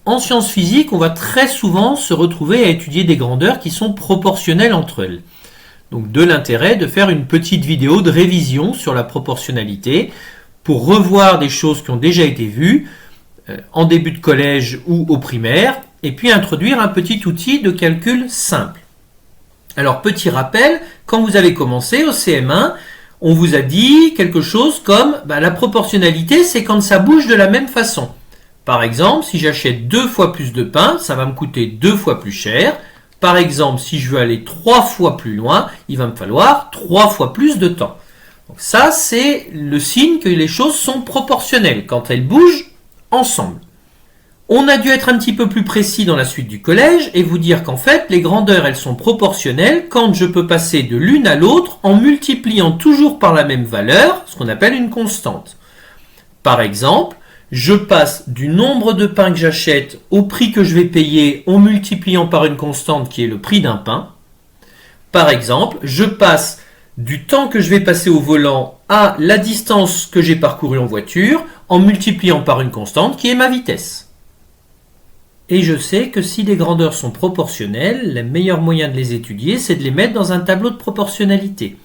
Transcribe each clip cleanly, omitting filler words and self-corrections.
En sciences physiques, on va très souvent se retrouver à étudier des grandeurs qui sont proportionnelles entre elles. Donc de l'intérêt de faire une petite vidéo de révision sur la proportionnalité pour revoir des choses qui ont déjà été vues en début de collège ou au primaire, et puis introduire un petit outil de calcul simple. Alors petit rappel, quand vous avez commencé au CM1, on vous a dit quelque chose comme la proportionnalité, c'est quand ça bouge de la même façon. Par exemple, si j'achète 2 fois plus de pain, ça va me coûter 2 fois plus cher. Par exemple, si je veux aller 3 fois plus loin, il va me falloir 3 fois plus de temps. Donc ça, c'est le signe que les choses sont proportionnelles, quand elles bougent ensemble. On a dû être un petit peu plus précis dans la suite du collège et vous dire qu'en fait, les grandeurs, elles sont proportionnelles quand je peux passer de l'une à l'autre en multipliant toujours par la même valeur, ce qu'on appelle une constante. Par exemple, je passe du nombre de pains que j'achète au prix que je vais payer en multipliant par une constante qui est le prix d'un pain. Par exemple, je passe du temps que je vais passer au volant à la distance que j'ai parcourue en voiture en multipliant par une constante qui est ma vitesse. Et je sais que si les grandeurs sont proportionnelles, le meilleur moyen de les étudier, c'est de les mettre dans un tableau de proportionnalité.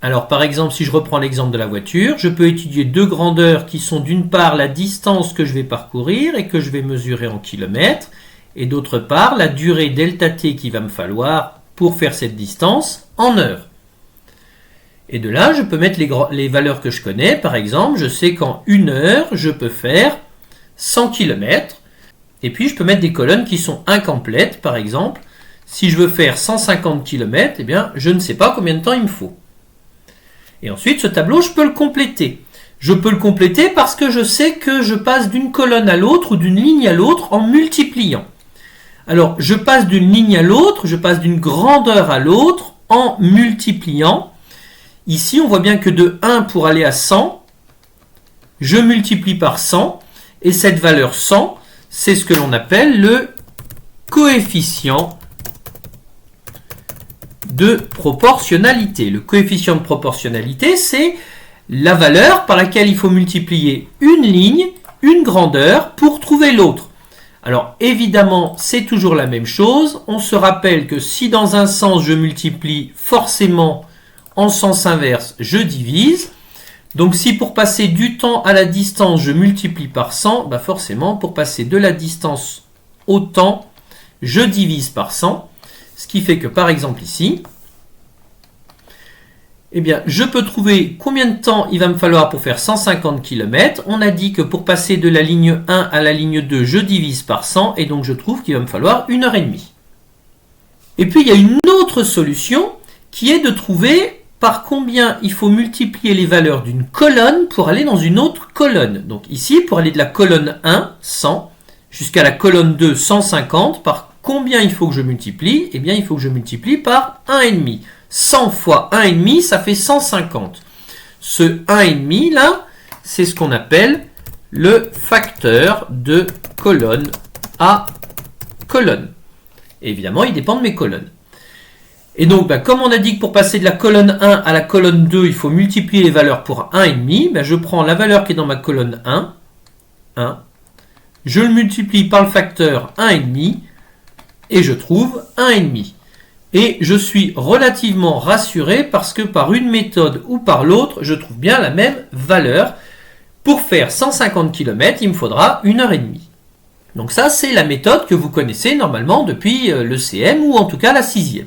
Alors par exemple, si je reprends l'exemple de la voiture, je peux étudier deux grandeurs qui sont d'une part la distance que je vais parcourir et que je vais mesurer en kilomètres, et d'autre part la durée delta t qu'il va me falloir pour faire cette distance en heures. Et de là, je peux mettre les valeurs que je connais. Par exemple, je sais qu'en 1 heure, je peux faire 100 km. Et puis, je peux mettre des colonnes qui sont incomplètes. Par exemple, si je veux faire 150 km, eh bien, je ne sais pas combien de temps il me faut. Et ensuite, ce tableau, je peux le compléter. Je peux le compléter parce que je sais que je passe d'une colonne à l'autre ou d'une ligne à l'autre en multipliant. Alors, je passe d'une ligne à l'autre, je passe d'une grandeur à l'autre en multipliant. Ici, on voit bien que de 1 pour aller à 100, je multiplie par 100, et cette valeur 100, c'est ce que l'on appelle le coefficient de proportionnalité. Le coefficient de proportionnalité, c'est la valeur par laquelle il faut multiplier une ligne, une grandeur, pour trouver l'autre. Alors évidemment, c'est toujours la même chose. On se rappelle que si dans un sens je multiplie, forcément en sens inverse, je divise. Donc si pour passer du temps à la distance, je multiplie par 100, forcément pour passer de la distance au temps, je divise par 100. Ce qui fait que par exemple ici, eh bien, je peux trouver combien de temps il va me falloir pour faire 150 km. On a dit que pour passer de la ligne 1 à la ligne 2, je divise par 100 et donc je trouve qu'il va me falloir 1 heure et demie. Et puis il y a une autre solution qui est de trouver par combien il faut multiplier les valeurs d'une colonne pour aller dans une autre colonne. Donc ici, pour aller de la colonne 1, 100, jusqu'à la colonne 2, 150, par combien il faut que je multiplie? Eh bien, il faut que je multiplie par 1,5. 100 fois 1,5, ça fait 150. Ce 1,5 là, c'est ce qu'on appelle le facteur de colonne à colonne. Et évidemment, il dépend de mes colonnes. Et donc, comme on a dit que pour passer de la colonne 1 à la colonne 2, il faut multiplier les valeurs pour 1,5, je prends la valeur qui est dans ma colonne 1, je le multiplie par le facteur 1,5, et je trouve 1,5. Et je suis relativement rassuré parce que par une méthode ou par l'autre, je trouve bien la même valeur. Pour faire 150 km, il me faudra 1 heure et demie. Donc ça, c'est la méthode que vous connaissez normalement depuis le CM ou en tout cas la 6e.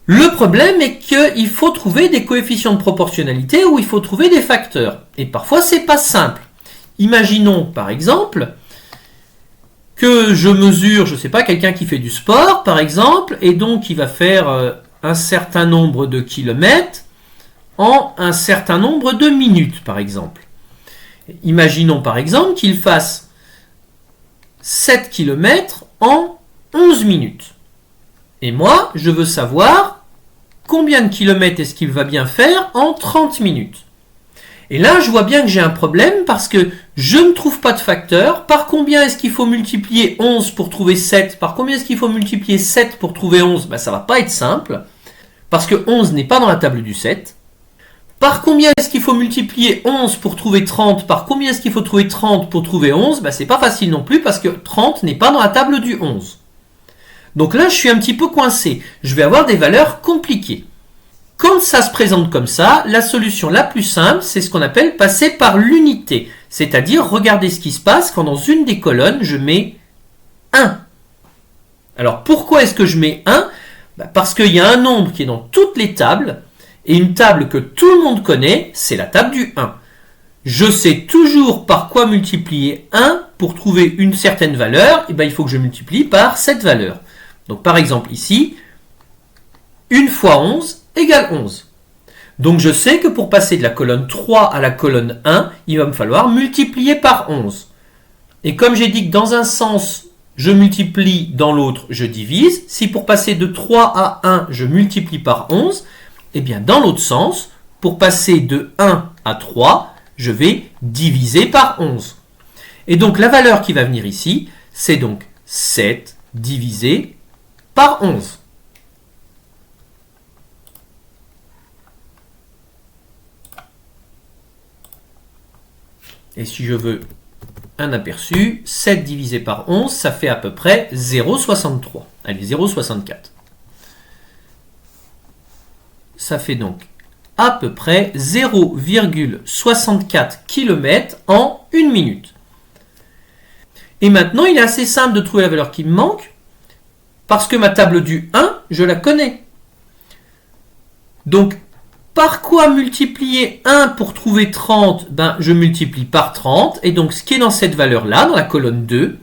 Le problème est qu'il faut trouver des coefficients de proportionnalité ou il faut trouver des facteurs. Et parfois, c'est pas simple. Imaginons par exemple que je mesure, je ne sais pas, quelqu'un qui fait du sport par exemple, et donc il va faire un certain nombre de kilomètres en un certain nombre de minutes par exemple. Imaginons par exemple qu'il fasse 7 km en 11 minutes. Et moi, je veux savoir combien de kilomètres est-ce qu'il va bien faire en 30 minutes. Et là, je vois bien que j'ai un problème parce que je ne trouve pas de facteur. Par combien est-ce qu'il faut multiplier 11 pour trouver 7? Par combien est-ce qu'il faut multiplier 7 pour trouver 11? Ça ne va pas être simple parce que 11 n'est pas dans la table du 7. Par combien est-ce qu'il faut multiplier 11 pour trouver 30? Par combien est-ce qu'il faut trouver 30 pour trouver 11? C'est pas facile non plus parce que 30 n'est pas dans la table du 11. Donc là, je suis un petit peu coincé. Je vais avoir des valeurs compliquées. Quand ça se présente comme ça, la solution la plus simple, c'est ce qu'on appelle passer par l'unité. C'est-à-dire regarder ce qui se passe quand dans une des colonnes, je mets 1. Alors pourquoi est-ce que je mets 1? Parce qu'il y a un nombre qui est dans toutes les tables, et une table que tout le monde connaît, c'est la table du 1. Je sais toujours par quoi multiplier 1 pour trouver une certaine valeur, et il faut que je multiplie par cette valeur. Donc par exemple ici, 1 fois 11 égale 11. Donc je sais que pour passer de la colonne 3 à la colonne 1, il va me falloir multiplier par 11. Et comme j'ai dit que dans un sens, je multiplie, dans l'autre, je divise, si pour passer de 3 à 1, je multiplie par 11, eh bien dans l'autre sens, pour passer de 1 à 3, je vais diviser par 11. Et donc la valeur qui va venir ici, c'est donc 7 divisé par 11. Et si je veux un aperçu, 7 divisé par 11, ça fait à peu près 0,63. Allez, 0,64. Ça fait donc à peu près 0,64 km en 1 minute. Et maintenant, il est assez simple de trouver la valeur qui me manque, parce que ma table du 1, je la connais. Donc, par quoi multiplier 1 pour trouver 30? Je multiplie par 30, et donc ce qui est dans cette valeur-là, dans la colonne 2,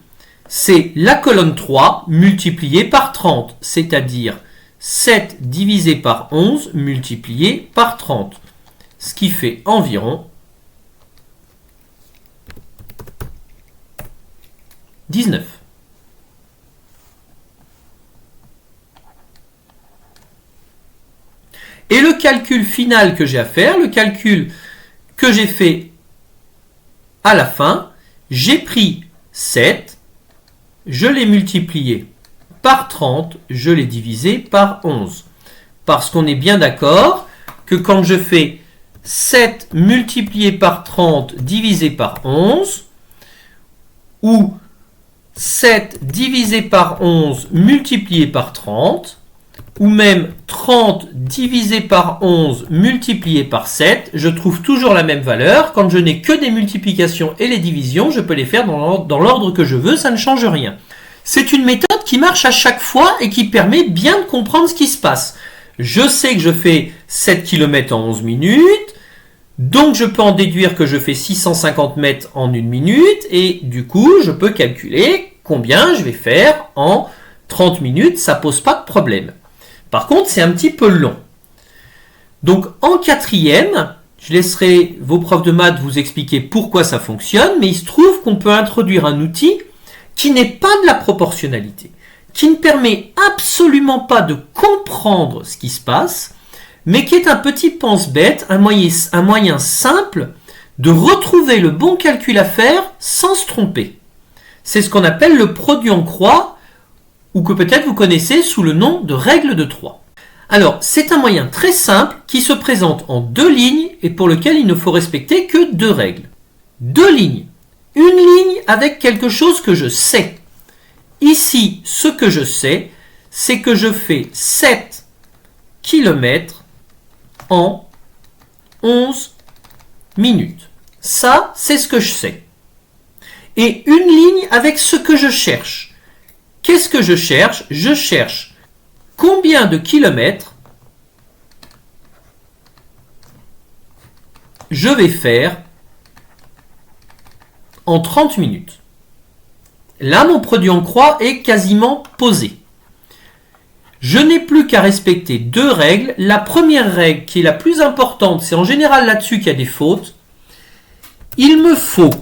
c'est la colonne 3 multipliée par 30, c'est-à-dire 7 divisé par 11 multiplié par 30, ce qui fait environ 19. Et le calcul final que j'ai à faire, le calcul que j'ai fait à la fin, j'ai pris 7, je l'ai multiplié par 30, je l'ai divisé par 11. Parce qu'on est bien d'accord que quand je fais 7 multiplié par 30 divisé par 11, ou 7 divisé par 11 multiplié par 30, ou même 30 divisé par 11 multiplié par 7, je trouve toujours la même valeur. Quand je n'ai que des multiplications et les divisions, je peux les faire dans l'ordre que je veux, ça ne change rien. C'est une méthode qui marche à chaque fois et qui permet bien de comprendre ce qui se passe. Je sais que je fais 7 km en 11 minutes, donc je peux en déduire que je fais 650 mètres en 1 minute, et du coup, je peux calculer combien je vais faire en 30 minutes, ça ne pose pas de problème. Par contre, c'est un petit peu long. Donc, en quatrième, je laisserai vos profs de maths vous expliquer pourquoi ça fonctionne, mais il se trouve qu'on peut introduire un outil qui n'est pas de la proportionnalité, qui ne permet absolument pas de comprendre ce qui se passe, mais qui est un petit pense-bête, un moyen simple de retrouver le bon calcul à faire sans se tromper. C'est ce qu'on appelle le produit en croix, ou que peut-être vous connaissez sous le nom de règle de 3. Alors, c'est un moyen très simple qui se présente en 2 lignes et pour lequel il ne faut respecter que 2 règles. 2 lignes. Une ligne avec quelque chose que je sais. Ici, ce que je sais, c'est que je fais 7 km en 11 minutes. Ça, c'est ce que je sais. Et une ligne avec ce que je cherche. Qu'est-ce que je cherche? Je cherche combien de kilomètres je vais faire en 30 minutes. Là, mon produit en croix est quasiment posé. Je n'ai plus qu'à respecter 2 règles. La première règle, qui est la plus importante, c'est en général là-dessus qu'il y a des fautes. Il me faut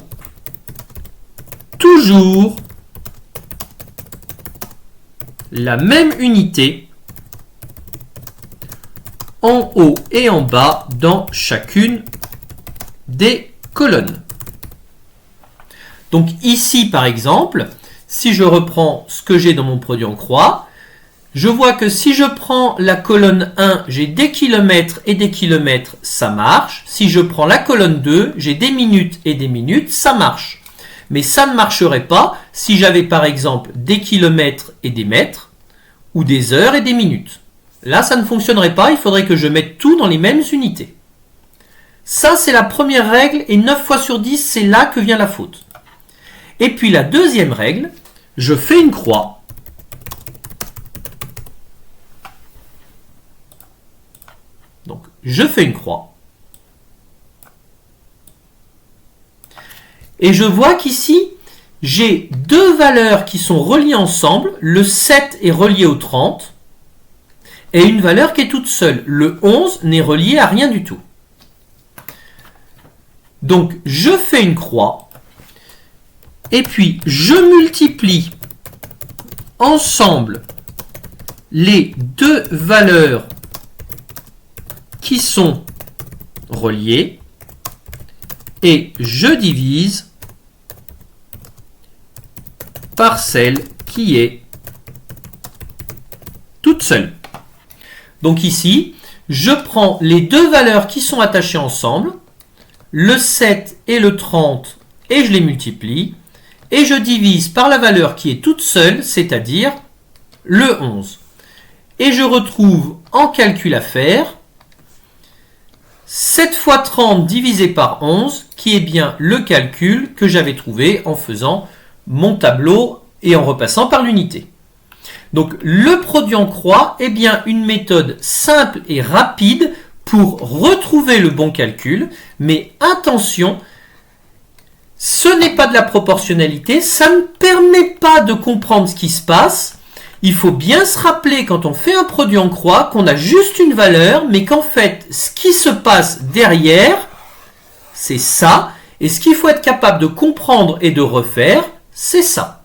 toujours la même unité en haut et en bas dans chacune des colonnes. Donc ici par exemple, si je reprends ce que j'ai dans mon produit en croix, Je vois que si je prends la colonne 1, j'ai des kilomètres et des kilomètres, ça marche. Si je prends la colonne 2, j'ai des minutes et des minutes, ça marche. Mais ça ne marcherait pas si j'avais par exemple des kilomètres et des mètres, ou des heures et des minutes. Là, ça ne fonctionnerait pas, il faudrait que je mette tout dans les mêmes unités. Ça, c'est la première règle, et 9 fois sur 10, c'est là que vient la faute. Et puis la deuxième règle, je fais une croix. Donc, je fais une croix. Et je vois qu'ici, j'ai deux valeurs qui sont reliées ensemble. Le 7 est relié au 30. Et une valeur qui est toute seule. Le 11 n'est relié à rien du tout. Donc, je fais une croix. Et puis, je multiplie ensemble les deux valeurs qui sont reliées. Et je divise par celle qui est toute seule. Donc ici, je prends les deux valeurs qui sont attachées ensemble, le 7 et le 30, et je les multiplie, et je divise par la valeur qui est toute seule, c'est-à-dire le 11. Et je retrouve en calcul à faire 7 fois 30 divisé par 11, qui est bien le calcul que j'avais trouvé en faisant mon tableau et en repassant par l'unité. Donc le produit en croix est bien une méthode simple et rapide pour retrouver le bon calcul, mais attention, ce n'est pas de la proportionnalité, ça ne permet pas de comprendre ce qui se passe. Il faut bien se rappeler quand on fait un produit en croix qu'on a juste une valeur, mais qu'en fait, ce qui se passe derrière, c'est ça. Et ce qu'il faut être capable de comprendre et de refaire, c'est ça.